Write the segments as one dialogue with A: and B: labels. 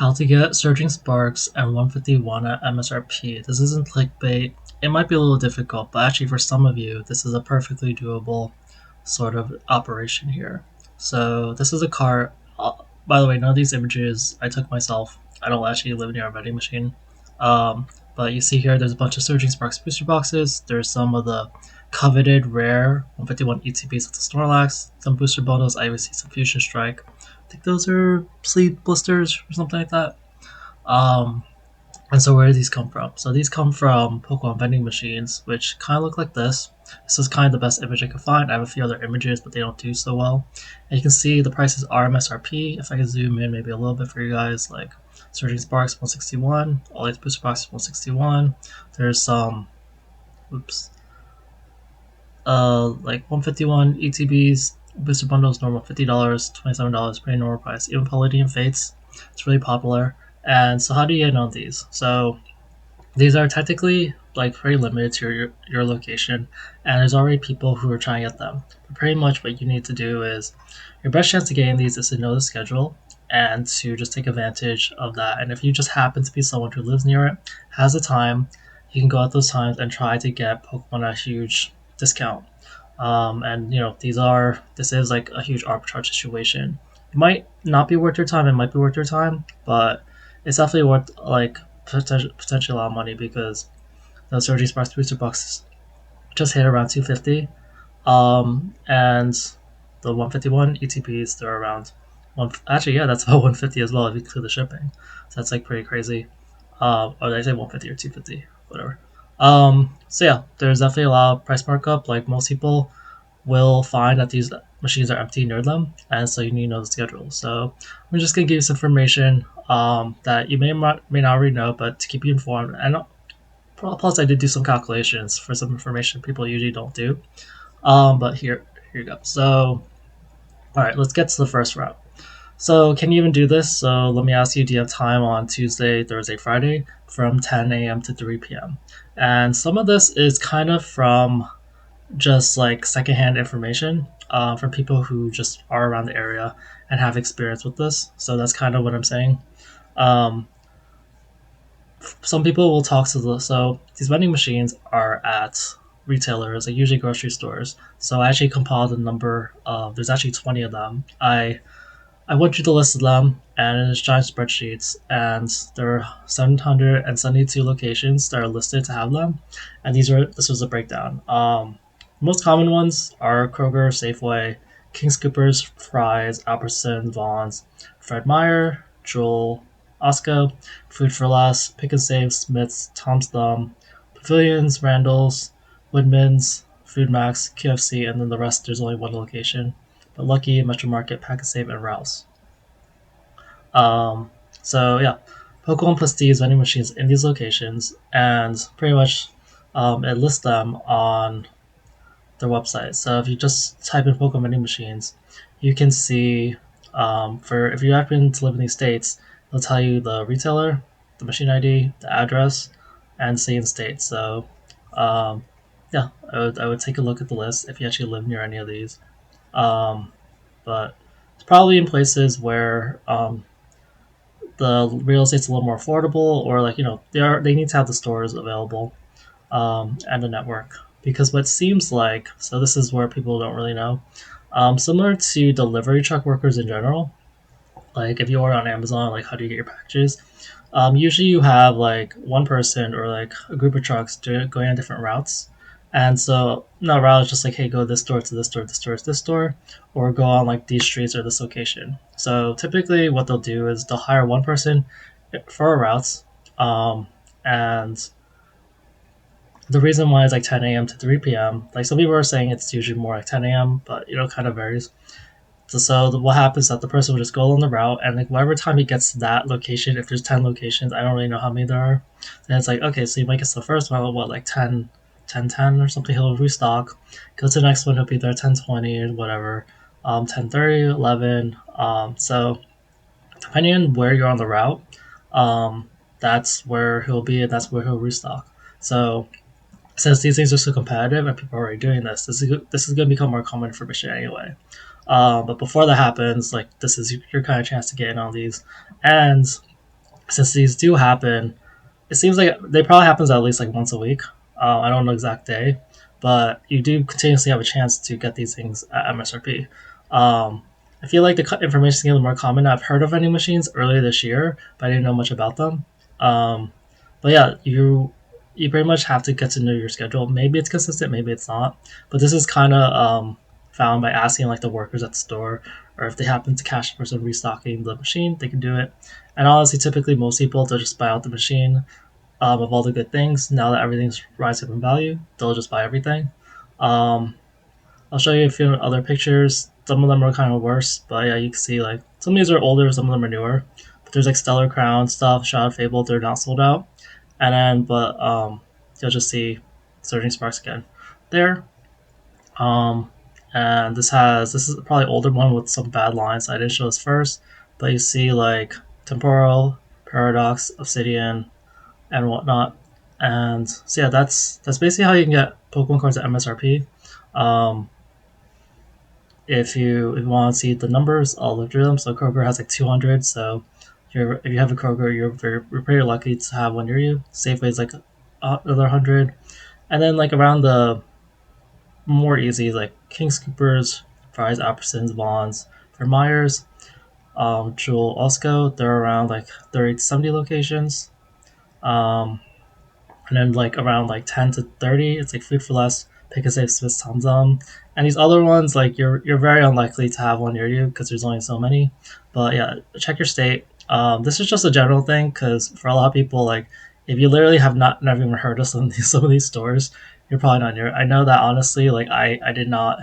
A: How to get Surging Sparks and 151 at Msrp. This isn't clickbait. It might be a little difficult, but actually for some of you, this is a perfectly doable sort of operation here. So this is a car. By the way, none of these images I took myself. I don't actually live near a vending machine. But you see here, there's a bunch of Surging Sparks booster boxes. There's some of the coveted rare 151 ETBs with the Snorlax, some booster bundles. I even see some Fusion Strike. I think those are sleeve blisters or something like that. Um, and so where do these come from? So these come from Pokemon vending machines, which kind of look like this. This is kind of the best image I could find. I have a few other images, but they don't do so well. And you can see the prices are MSRP. If I can zoom in maybe a little bit for you guys, like Surging Sparks 161, All Lights Booster Box 161. There's some, oops, like 151 ETBs, booster bundles, normal $50, $27, pretty normal price. Even Palladium Fates, it's really popular. And so, how do you get on these? So, these are technically like pretty limited to your location, and there's already people who are trying to get them. But pretty much what you need to do is your best chance to getting these is to know the schedule and to just take advantage of that. And if you just happen to be someone who lives near it, has the time, you can go at those times and try to get Pokemon at a huge discount. And this is like a huge arbitrage situation. It might not be worth your time. It might be worth your time, but it's definitely worth like potentially a lot of money because the Surgery Sparks booster boxes just hit around 250, and the 151 ETPs they're around one. Actually, yeah, that's about 150 as well if you include the shipping. So that's like pretty crazy. Or did I say 150 or 250? Whatever. So yeah, there's definitely a lot of price markup. Like most people will find that these machines are empty near them, and so you need to know the schedule. So I'm just gonna give you some information that you may not already know, but to keep you informed. And plus, I did do some calculations for some information people usually don't do. But here you go. So all right, let's get to the first route. So can you even do this? So let me ask you, do you have time on Tuesday, Thursday, Friday from 10 a.m. to 3 p.m.? And some of this is kind of from just like secondhand information from people who just are around the area and have experience with this. So that's kind of what I'm saying. Um, some people will talk to so these vending machines are at retailers, like usually grocery stores. So I actually compiled a number of there's actually 20 of them. I went through the list of them and it's giant spreadsheets, and there are 772 locations that are listed to have them. And this was a breakdown. Most common ones are Kroger, Safeway, King Scoopers, Fry's, Albertson, Vaughn's, Fred Meyer, Jewel, Osco, Food for Less, Pick and Save, Smith's, Tom's Thumb, Pavilions, Randall's, Woodman's, Food Max, KFC, and then the rest there's only one location. But Lucky, Metro Market, Pack and Save, and Rouse. So yeah, Pokemon plus these vending machines in these locations, and pretty much it lists them on their website. So if you just type in Pokemon vending machines, you can see for if you happen to live in these states, it'll tell you the retailer, the machine ID, the address, and city and state. So um, yeah, I would take a look at the list if you actually live near any of these. Um, but it's probably in places where the real estate's a little more affordable, or like they need to have the stores available and the network. Because what seems like, so this is where people don't really know, similar to delivery truck workers in general, like if you order on Amazon, like how do you get your packages? Usually you have like one person or like a group of trucks going on different routes. And so not route is just like, hey, go this store to this store, this store to this store, or go on like these streets or this location. So typically what they'll do is they'll hire one person for a route, and the reason why it's like 10 a.m. to 3 p.m. Like some people are saying it's usually more like 10 a.m., but it kind of varies. So what happens is that the person will just go along the route, and like whatever time he gets to that location, if there's 10 locations, I don't really know how many there are. Then it's like, okay, so he might get to the first one, what, like 10 or something. He'll restock. Go to the next one. He'll be there 10:20 or whatever. 10:30, 11. So depending on where you're on the route, that's where he'll be, and that's where he'll restock. So since these things are so competitive and people are already doing this is going to become more common information anyway. But before that happens, like this is your kind of chance to get in on these. And since these do happen, it seems like they probably happens at least like once a week. I don't know the exact day, but you do continuously have a chance to get these things at MSRP. Um, I feel like the information is getting more common. I've heard of vending machines earlier this year, but I didn't know much about them. Um, but yeah, you pretty much have to get to know your schedule. Maybe it's consistent, maybe it's not. But this is kind of found by asking like the workers at the store, or if they happen to catch the person restocking the machine, they can do it. And honestly, typically most people they'll just buy out the machine of all the good things. Now that everything's rising in value, they'll just buy everything. Um, I'll show you a few other pictures. Some of them are kind of worse, but yeah, you can see like some of these are older, some of them are newer. But there's like Stellar Crown stuff, Shroud Fable, they're not sold out. And then, but you'll just see Surging Sparks again there. Um, and this is probably older one with some bad lines. I didn't show this first, but you see like Temporal, Paradox, Obsidian, and whatnot. And so yeah, that's basically how you can get Pokemon cards at MSRP. Um, if you want to see the numbers, I'll look through them. So Kroger has like 200. So if you have a Kroger, you're pretty lucky to have one near you. Safeway is like another 100, and then like around the more easy like King Scoopers, Fries, Alpersons, Bonds, for Myers, Jewel, Osco, they're around like 30 to 70 locations. Um, and then like around like 10 to 30 it's like Food for Less, Pick a Safe, Swiss Tanzam, and these other ones like you're very unlikely to have one near you because there's only so many. But yeah, check your state. This is just a general thing because for a lot of people, like if you literally have not never even heard of some of these stores, you're probably not near it. I know that honestly, like I did not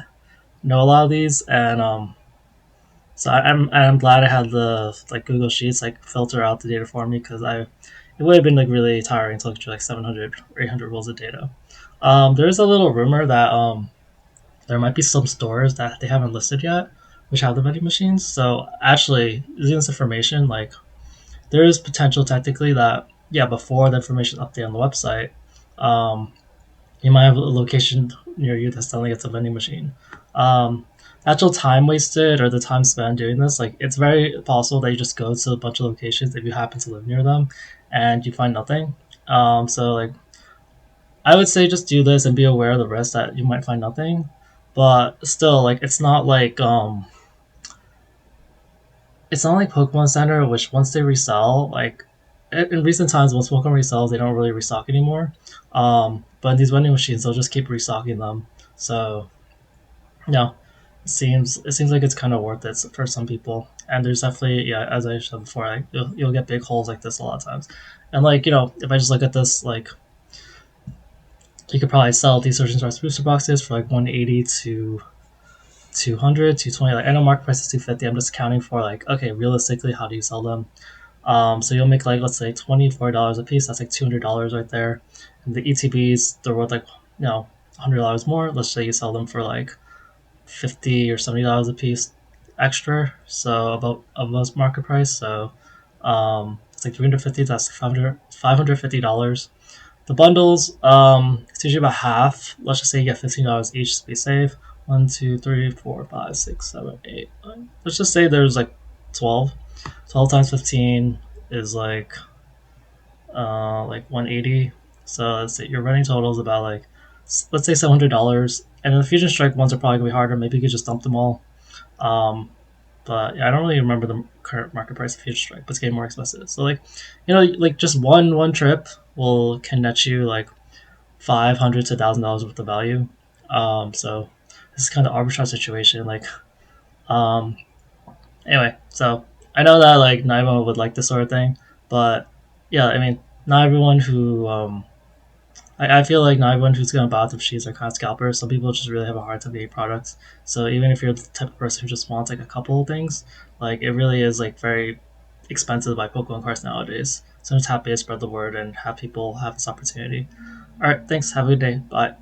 A: know a lot of these, and so I'm glad I had the like Google Sheets like filter out the data for me because I it would have been like really tiring to look through like 700 or 800 rows of data. There's a little rumor that there might be some stores that they haven't listed yet, which have the vending machines. So actually, using this information, like there is potential technically that yeah, before the information update on the website, um, you might have a location near you that's telling it's a vending machine. Um, Actual time wasted or the time spent doing this, like it's very possible that you just go to a bunch of locations if you happen to live near them, and you find nothing. So like I would say just do this and be aware of the risk that you might find nothing, but still like it's not like Pokemon Center, which once they resell, like in recent times, once Pokemon resells, they don't really restock anymore. But in these vending machines, they'll just keep restocking them. So, you know, it seems like it's kind of worth it for some people. And there's definitely, yeah, as I said before, like you'll get big holes like this a lot of times. And like if I just look at this, like you could probably sell these Surgeon Stars booster boxes for like 180 to 200, 220. Like I know market price is 250. I'm just counting for like okay, realistically, how do you sell them? So you'll make like let's say $24 a piece. That's like $200 right there. And the ETBs they're worth like $100 more. Let's say you sell them for like 50 or $70 a piece extra. So above market price. So it's like 350. That's $550. The bundles, it's usually about half. Let's just say you get $15 each to be safe. One, two, three, four, five, six, seven, eight, nine. Let's just say there's like 12. 12 times 15 is like 180. So let's say your running total is about like let's say $700. And then the Fusion Strike ones are probably gonna be harder. Maybe you could just dump them all. Um, but yeah, I don't really remember the current market price of Future Strike, but it's getting more expensive. So like just one trip will can net you like $500 to $1,000 worth of value. So this is kind of arbitrage situation. Like um, anyway, so I know that like not everyone would like this sort of thing, but yeah, I mean not everyone who I feel like not everyone who's gonna buy the machines are kind of scalpers. Some people just really have a hard time getting products. So even if you're the type of person who just wants like a couple of things, like it really is like very expensive to buy Pokemon cards nowadays. So I'm just happy to spread the word and have people have this opportunity. All right, thanks. Have a good day. Bye.